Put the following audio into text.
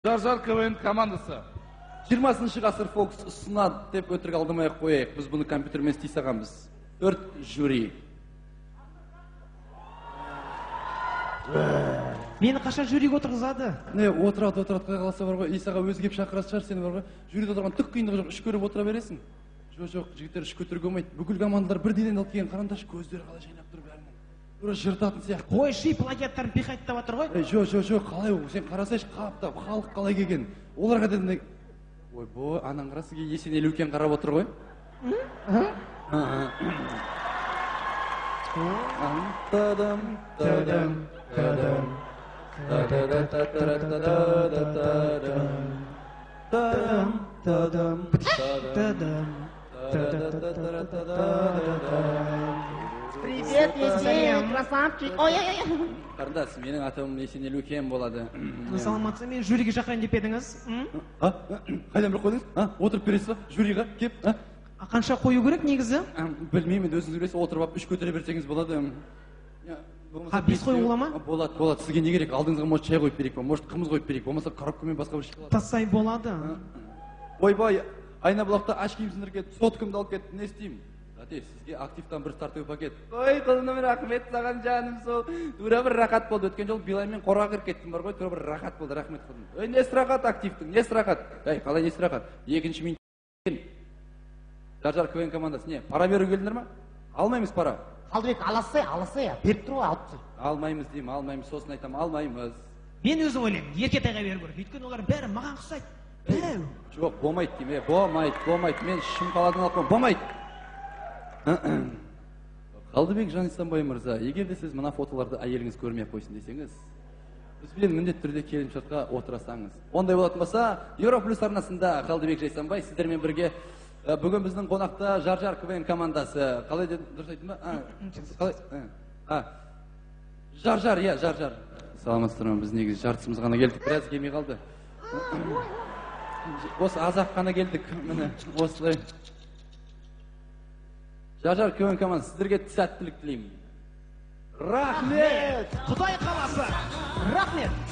Жар КВН командасы. 20 ғасыр Fox ұсынады деп өтірік алдамай қояйық. Біз бұны компьютермен істей сағанбыз. 4 жюри. Мені қашан жюриге отырғызады? Не, отырады қаласа бар ғой. Исаға өзі кеп шақыратын шығар, сені бар ғой. Жюриде отырған түк қиындығы жоқ, іш көріп отыра бересің. Жоқ, жігіттер іш көтеруге болмайды. Бүкіл командалар бірден алып келген, қараңдаршы, көздері қалай жайнап тұр бәрінің. Тура жыртатын сияқты. Қой, ши плагиаттарын пихать деп отыр ғой. Жоқ, қалай ол? Сен қарасайшы, қаптап, халық қалай келген. Оларға дедім, ой, анаң қарасы Есенел үлкен қарап отыр ғой. Привет, Есен, красавчик. Ой-ой-ой. Қарындас, менің атым Есенел үлкен болады. Саламатсыз, мен жюриге шақырайын деп едіңіз? Қайдан бір қойдыңыз? Отырып бересіз ба? Жюриға кеп? Қанша қою керек негізі? Білмеймін, өзіңіз білесіз, отырып алып үш көтере берсеңіз болады. Бес қою бола ма? Болады. Сізге не керек? Алдыңызға может чай қойып берейік па? Может қымыз қойып берейік? Болмаса коробкамен басқа бір шоколад. Тассай болады. Ойбай, Айнабұлақта аш киім сындырып кет, соткымды алып кет, не істеймін? Сізге активтан бір стартовый пакет. Ой, құлыным рахмет саған жаным сол. Тура бір рахат болды. Өткен жол Билаймен қораға кіріп кеттім бар ғой, тура бір рахат болды. Рахмет қылдым. Ой, несі рахат активтің? Несі рахат? Қалай несі рахат? Екінші минут. Жар КВН командасы не? Пара беру келдіңдер ма? Алмаймыз пара. Қалдыбек, аласы, беріп тұру алып тұр. Алмаймыз деймін, алмаймыз. Сосын айтам, алмаймыз. Мен өзім ойлаймын, Еркетайға беру керек. Өйткені олар бәрі маған ұқсайды. Жоқ, болмайды деймін. Болмайды. Мен шым қаладан алып болмайды. Қалдыбек Жанисанбай мырза, егер де сіз мына фотоларды әйеліңіз көрмей қойсын десеңіз, бізбен міндетті түрде келісімшартқа отырасаңыз. Ондай болатын болса, Европлюс арнасында Қалдыбек Жанисанбай сіздермен бірге бүгін біздің қонақта Жар КВН командасы. Қалай дедім, дұрыс айттым ба? Қалай? Жар. Саламатсыздар ма? Біз негізі жартысымыз ғана келдік, біраз келмей қалды. Осы азақ қана келдік, міне осылай. Жар КВН командасы, сіздерге сәттілік тілеймін. Рахмет! Құдай қаласы! Рахмет!